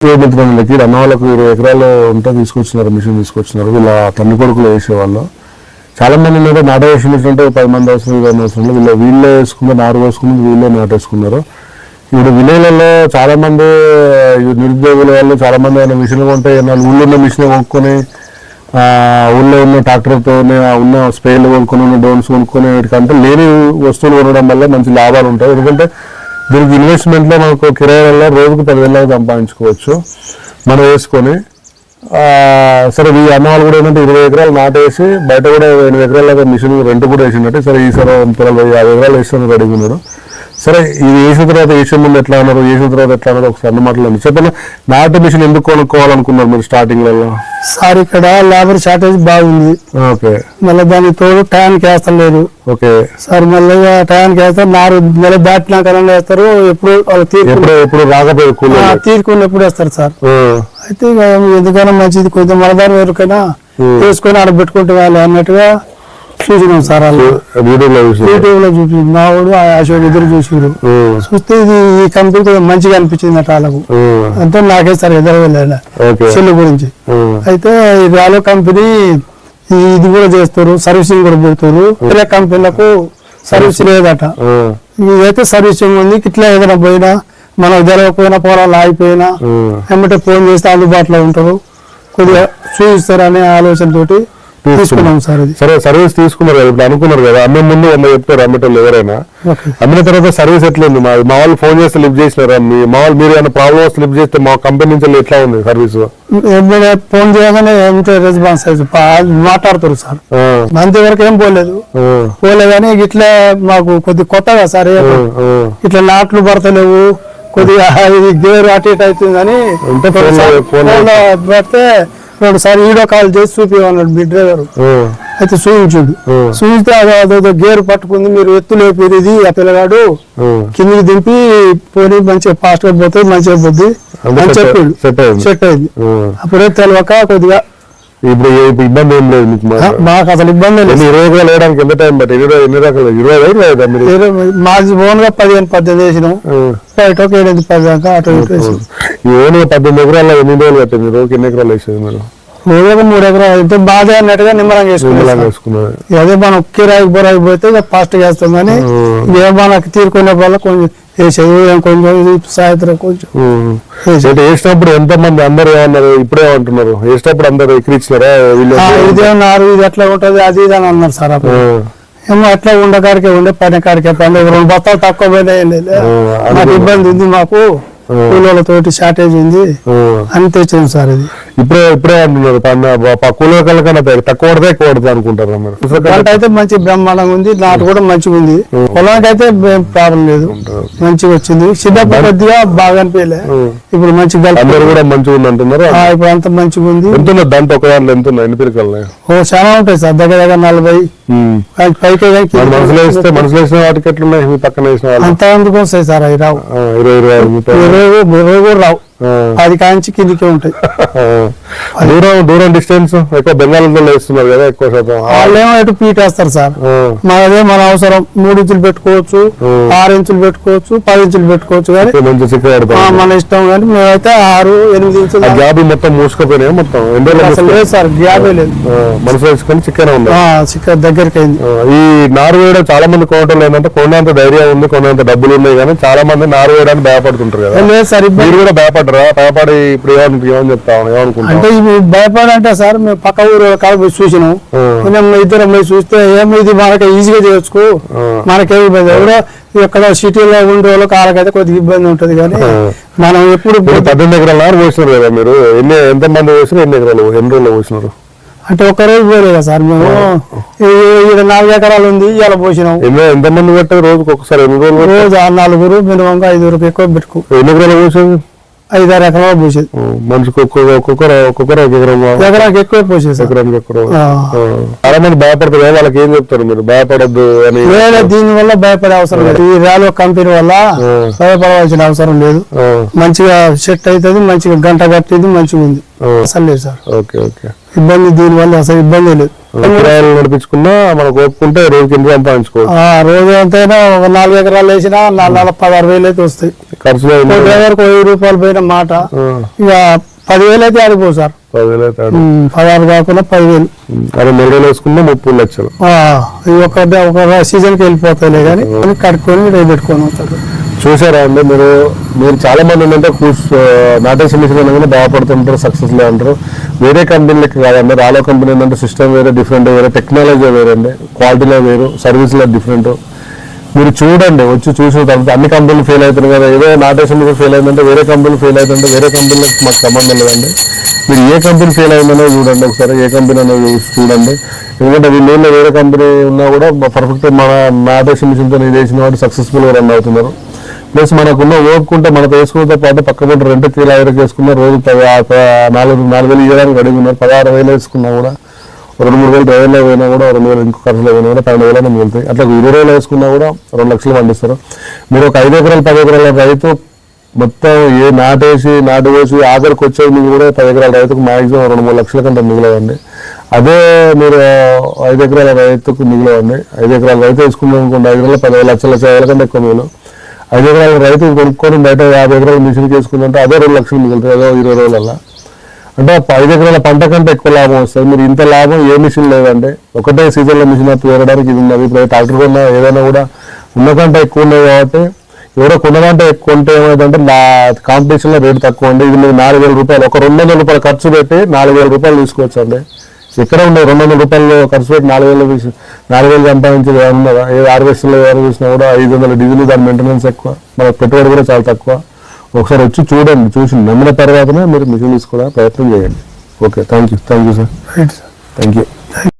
మిత్రులకి అన్నవాళ్ళకు 20 ఎకరాలు ఉంటే తీసుకొచ్చినారు, మిషన్ తీసుకొచ్చినారు. వీళ్ళ తల్లి కొడుకులు వేసేవాళ్ళు చాలా మంది మీద నాట వేసి ఉంటే 10 మంది అవసరం, 20 మంది అవసరం. వీళ్ళే వేసుకున్నారు, నారు వేసుకున్నారు, వీళ్ళే నాటేసుకున్నారు. ఇప్పుడు విలేజ్లలో చాలా మంది నిరుద్యోగుల వాళ్ళు చాలా మంది అయినా మిషన్లు కొంటే ఊళ్ళో ఉన్న మిషన్ కొనుక్కొని ఊళ్ళో ఉన్న ట్రాక్టర్తోనే ఉన్న స్ప్రేలు కొనుక్కొని ఉన్న డ్రోన్స్ కొనుక్కొని వీటికంటే లేని వస్తువులు కొనడం వల్ల మంచి లాభాలు ఉంటాయి. ఎందుకంటే దీనికి ఇన్వెస్ట్మెంట్లో మనకు కిరాయిలలో రోజుకు 10,000 సంపాదించుకోవచ్చు మనం వేసుకొని. సరే ఈ అన్నవాళ్ళు కూడా ఏంటంటే 20 ఎకరాలు నాటేసి బయట కూడా 8 ఎకరాల మిషన్ రెంట్ కూడా వేసినట్టు. సరే ఈసారి 50 ఎకరాలు వేసిన రెడీగా ఉన్నారు. సరే ఇది వేసిన తర్వాత వేసే ముందు ఎట్లా ఉన్నారు, వేసిన తర్వాత ఎట్లా ఉన్నారు ఒకసారి అన్న మాటలు చెప్పండి. నాటు మిషన్ ఎందుకు కొనుక్కోవాలనుకున్నారు మీరు స్టార్టింగ్లలో? సార్ ఇక్కడ లేబర్ షార్టేజ్ బాగుంది. ఓకే. మళ్ళీ దానికి తోడు టయానికి వేస్తలేదు. Okay sir. మళ్ళీ టయానికి వేస్తారు, నారు నెల దాటినాక వేస్తారు. ఎప్పుడు రాకపోయి తీరుకున్నప్పుడు వేస్తారు సార్. అయితే ఇక ఎందుకైనా మంచిది, కొంచెం మలదారు ఎవరికైనా వేసుకొని ఆడ పెట్టుకుంటే వాళ్ళు అన్నట్టుగా చూసినాం సార్. వాళ్ళు యూట్యూబ్ లో చూసి మావాడు అశోక్ ఇద్దరు చూసారు. చూస్తే ఇది ఈ కంపెనీ కొంచెం మంచిగా అనిపించింది అట వాళ్ళకు. అంటే నాకే సార్ ఎదురు వెళ్ళాడు సెల్ గురించి. అయితే రాలో కంపెనీ ఇది కూడా చేస్తారు, సర్వీసింగ్ కూడా పెడతారు. వేరే కంపెనీలకు సర్వీస్ లేదట. ఇదైతే సర్వీసింగ్ ఉంది. ఇట్లా ఏదైనా పోయినా మనకు జరగకపోయినా పొలాలు ఆగిపోయినా ఏమంటే ఫోన్ చేస్తే అందుబాటులో ఉంటారు, కొద్దిగా చూపిస్తారు అనే ఆలోచనతోటి తీసుకున్నాం సార్. సరే సర్వీస్ తీసుకున్నారు కదా, ఇప్పుడు అనుకున్నారు కదా అమ్మే ముందు 100 చెప్తారు అమ్మేటోళ్ళు ఎవరైనా. అమ్మిన తర్వాత సర్వీస్ ఎట్లుంది? మా వాళ్ళు ఫోన్ చేస్తే లిఫ్ట్ చేసినారా? మా వాళ్ళు మీరు ఏమైనా ప్రాబ్లమ్ వస్తే లిఫ్ట్ చేస్తే మా కంపెనీ నుంచి ఎట్లా ఉంది సర్వీస్? ఫోన్ చేయగానే ఏమిటో రెస్పాన్స్ మాట్లాడుతారు సార్. అంతవరకు ఏం పోలేదు కానీ ఇట్లా మాకు కొద్ది కొత్తగా సార్ ఇట్లా నాట్లు పడతలేవు, కొద్దిగా గేరు అటు ఇటు అవుతుంది అని పడితే 2 సార్లు వీడియో కాల్ చేసి చూపించమన్నాడు మీ డ్రైవర్. అయితే చూపించుడు. చూపిస్తే అదో గేరు పట్టుకుంది, మీరు ఎత్తు లేపేది ఇది ఆ పిల్లగాడు కిందికి దింపి పోనీ మంచిగా ఫాస్ట్ గా పోతుంది, మంచిగా పోద్ది అని చెప్పాడు. సెట్ అయింది. అప్పుడే తెలియక కొద్దిగా ఇప్పుడు ఇబ్బంది ఏం లేదు మాకు, అసలు ఇబ్బంది లేదు. 20 ఎకరాలు వేయడానికి ఎంత టైం పట్టి? 20 రకాలు 20 మాది ఓన్ గా 15-18 వేసినాం, బయట 7-10 దాకా అటు ఓన్ 18 ఎకరాల్లో ఎన్ని రోజులు పట్టింది? రోజుకి ఎన్ని ఎకరాలు వేసేది మీరు? రోజుగా 3 ఎకరాలు అయితే బాధ అన్నట్టుగా నిమ్మరంగా వేసుకున్నాం. అదే మనం కిరాయికి బొరాయికి పోతే ఫాస్ట్ గా వేస్తాం కానీ ఏ మనకి తీరుకునే వల్ల కొంచెం వేసేది కొంచెం సాయంత్రం కొంచెం వేసినప్పుడు ఎంత మంది అందరు ఏమన్నారు? ఇప్పుడే ఏమంటున్నారు? వేసినప్పుడు అందరు ఎక్కిరిచ్చినారా? ఇదేమన్నారు ఇది ఎట్లా ఉంటది అది ఇది అని అన్నారు సార్. అప్పుడు ఏమో అట్లా ఉండకాడికే ఉండే పని కాడికే పని 2 బస్తాలు తక్కువ పోయినాయి. మాకు ఇబ్బంది ఉంది, మాకు కూలీలతోటి షార్టేజ్ ఉంది అని తెచ్చాం సార్. ఇది ఇప్పుడే అంటున్నారు కూలీల కన్నా తక్కువ పడితే ఎక్కువ పడుతుంది అనుకుంటారు మీరు? పంట అయితే మంచి బ్రహ్మాండంగా ఉంది, నాటు కూడా మంచిగా ఉంది. పొలానికి అయితే ప్రాబ్లం లేదు, మంచిగా వచ్చింది. చిన్నప్పుడు కొద్దిగా బాగా అనిపించలే, ఇప్పుడు మంచిగా కూడా మంచిగా ఉంది అంటున్నారు. ఇప్పుడు అంత మంచిగా ఉంది. ఎంత ఉన్నది దాంట్లో? ఒక దాంట్లో ఎంత ఉన్నాయి? ఎన్ని పిరికలు? చాలా ఉంటాయి సార్, దగ్గర 40 పైకి. మనసులో వేసిన వాటికి ఎట్లున్నాయి? మీ పక్కన వేసిన అంత ఎందుకు వస్తాయి సార్? అవి రావు, 20 కూడా రావు. 10 కాంచి కిందికే ఉంటాయి. దూరం డిస్టెన్స్ ఎక్కువ బెంగాల్లో వేస్తున్నారు కదా ఎక్కువ శాతం. వాళ్ళేమో ఎటు పీట్ వేస్తారు సార్. మనదే మన అవసరం 3 ఇంచులు పెట్టుకోవచ్చు, 6 ఇంచులు పెట్టుకోవచ్చు, 10 ఇంచులు పెట్టుకోవచ్చు. కానీ మన ఇష్టం. కానీ మేమైతే 6-8 ఇంచులు. గ్యాబ్ మొత్తం మూసుకుపోయినాయి మొత్తం. అసలు లేదు సార్, గ్యాబే లేదు. మనసు వేసుకొని చికెన్ ఉంది, చికెన్ దగ్గరికి అయింది. ఈ నారు వేయడం చాలా మంది కొనటం ఏంటంటే కొన్నంత ధైర్యం ఉంది, కొన్నంత డబ్బులు ఉన్నాయి. కానీ చాలా మంది నారు వేయడానికి భయపడుతుంటారు కదా. లేదు సార్, మీరు కూడా భయపడి ఇప్పుడు ఏమని చెప్తాను ఏమనుకుంటా అంటే భయపడంటే సార్ మేము పక్క ఊరు కాడ చూసినాం. ఇద్దరం పోయి చూస్తే ఏమో ఇది మనకి ఈజీగా చేయొచ్చు, మనకేమి ఇబ్బంది. ఎవరో ఎక్కడ సిటీలో ఉండే వాళ్ళకి వాళ్ళకైతే కొద్దిగా ఇబ్బంది ఉంటుంది. కానీ మనం ఎప్పుడు 18 ఎకరాల నారు పోసినారు కదా మీరు? ఎంత మంది పోసినారు? ఎన్ని రోజులు పోసినారు? అంటే ఒక్కరోజు పోలేదా సార్? మేము 4 ఎకరాలు ఉంది, ఇలా పోసినాం. ఎంతమంది పెట్టారు రోజుకి? ఒకసారి ఎన్ని రోజులు? రోజు 4 మినిమం 5 ఎక్కువ పెట్టుకో. ఎన్ని ఎకరాలు పోసేది? 5-6 ఎకరాలు పోసేది. మనిషికి ఎకరానికి ఎక్కువ పోసేది. ఎకరానికి ఎక్కువ. చాలా మంది భయపడతారు, వాళ్ళకి ఏం చెప్తారు మీరు? భయపడద్దు అని. దీని వల్ల భయపడే అవసరం లేదు. ఈ ర్యాలో కంపెనీ వల్ల భయపడవలసిన అవసరం లేదు. మంచిగా సెట్ అవుతుంది, మంచిగా గంట కట్టింది, మంచిగా ఉంది. అసలు లేదు సార్ ఇబ్బంది. దీని వల్ల అసలు ఇబ్బంది లేదు. ఎకరాలు నడిపించుకున్నా మనకు ఒప్పుకుంటే రోజుకి ఎంత సంపాదించుకోవచ్చు. రోజు ఎంతైనా ఒక 4 ఎకరాలు వేసినా 16,000 అయితే వస్తాయి. ఖర్చులో డ్రైవర్కి 1000 రూపాయలు పోయిన మాట ఇక 10,000 అయితే ఆడిపో సార్. 10,000 అయితే 16 కాకుండా 10,000. అదే 3 రోజులు వేసుకున్నా 30 లక్షలు. ఇది ఒక సీజన్కి వెళ్ళిపోతాయిలే కానీ కట్టుకొని రేపు పెట్టుకొని అవుతారు. చూసారా అండి మీరు చాలా మంది ఏంటంటే నాటేషన్ మిషన్ అనగానే బాగుపడుతుంటారు, సక్సెస్ లే అంటారు. వేరే కంపెనీలకి కాదండి, రాలో కంపెనీ ఏంటంటే సిస్టమ్ వేరే, డిఫరెంట్ వేరే, టెక్నాలజీ వేరే అండి, క్వాలిటీలో వేరు, సర్వీస్లో డిఫరెంట్. మీరు చూడండి, వచ్చి చూసిన తర్వాత అన్ని కంపెనీలు ఫెయిల్ అవుతున్నాయి కదా, ఏదో నాటేషన్ మిషన్ ఫెయిల్ అయిందంటే వేరే కంపెనీ ఫెయిల్ అవుతుంటే వేరే కంపెనీలకు మాకు సంబంధం లేదండి. మీరు ఏ కంపెనీ ఫెయిల్ అయిందనో చూడండి, ఒకసారి ఏ కంపెనీ అనేది చూడండి. ఎందుకంటే వీళ్ళు వేరే కంపెనీ ఉన్నా కూడా పర్ఫెక్ట్ మన నాటేషన్ మిషన్తో ఇది వేసిన వాడు సక్సెస్ఫుల్గా రన్ అవుతున్నారు. ప్లస్ మనకున్న ఓపుకుంటే మనకు వేసుకున్నతో పాటు పక్కపడి 2 కిలోలకు వేసుకున్న రోజు 4,000 ఇవ్వడానికి అడిగి ఉన్నారు. 16,000 వేసుకున్నా కూడా 2-3 వేలు డ్రైవర్లో పోయినా కూడా 2,000 ఇంకో ఖర్చులో పోయినా కూడా 12,000 మిగులుతాయి. అట్లా 20 రోజులు వేసుకున్నా కూడా 2 లక్షలు పండిస్తారు. మీరు ఒక 5 ఎకరాలు 10 ఎకరాల రైతు మొత్తం నాటు వేసి ఆఖరికి వచ్చేది మీకు కూడా 10 ఎకరాల రైతుకు మాక్సిమం 2-3 లక్షల కంటే మిగిలవండి. అదే మీరు 5 ఎకరాల రైతుకు మిగిలవండి. 5 ఎకరాల రైతు వేసుకున్నాం అనుకోండి, 5 ఎకరాలు 10 లక్షల కంటే ఎక్కువ మిగిలి. 5 ఎకరాల రైతు కొనుక్కొని బయట 50 ఎకరాల మిషన్ చేసుకుందంటే అదే 2 లక్షలు మిగులుతాయి, అదో 20 రోజులల్లో. అంటే 5 ఎకరాల పంట కంటే ఎక్కువ లాభం వస్తుంది. మీరు ఇంత లాభం ఏ మిషన్ లేదంటే, ఒకటే సీజన్లో మిషన్ వేయడానికి ఇది ఉన్నది. ఇప్పుడు ట్రాక్టర్ కొన్నా ఏదైనా కూడా ఉన్నకంటే ఎక్కువ ఉన్నాయి కాబట్టి ఎవరో కొన్నదంటే ఎక్కువ ఉంటే ఏమైందంటే కాంపిటీషన్లో రేటు తక్కువ అండి. ఇది మీరు 4,000 రూపాయలు, ఒక 200 రూపాయలు ఖర్చు పెట్టి 4,000 రూపాయలు తీసుకోవచ్చు అండి. ఎక్కడ ఉండే 200 రూపాయలు ఖర్చు పెట్టి 4,000 సంపాదించేది ఉన్నదా? ఏ హార్వెస్టర్లో ఎవరు చూసినా కూడా 500 డీజిల్, దాని మెయింటెనెన్స్ ఎక్కువ, మన పెట్టుబడి కూడా చాలా తక్కువ. ఒకసారి వచ్చి చూడండి, చూసి నమ్మిన తర్వాతనే మీరు మిషన్ తీసుకోవడానికి ప్రయత్నం చేయండి. Okay, thank you sir. Thank you.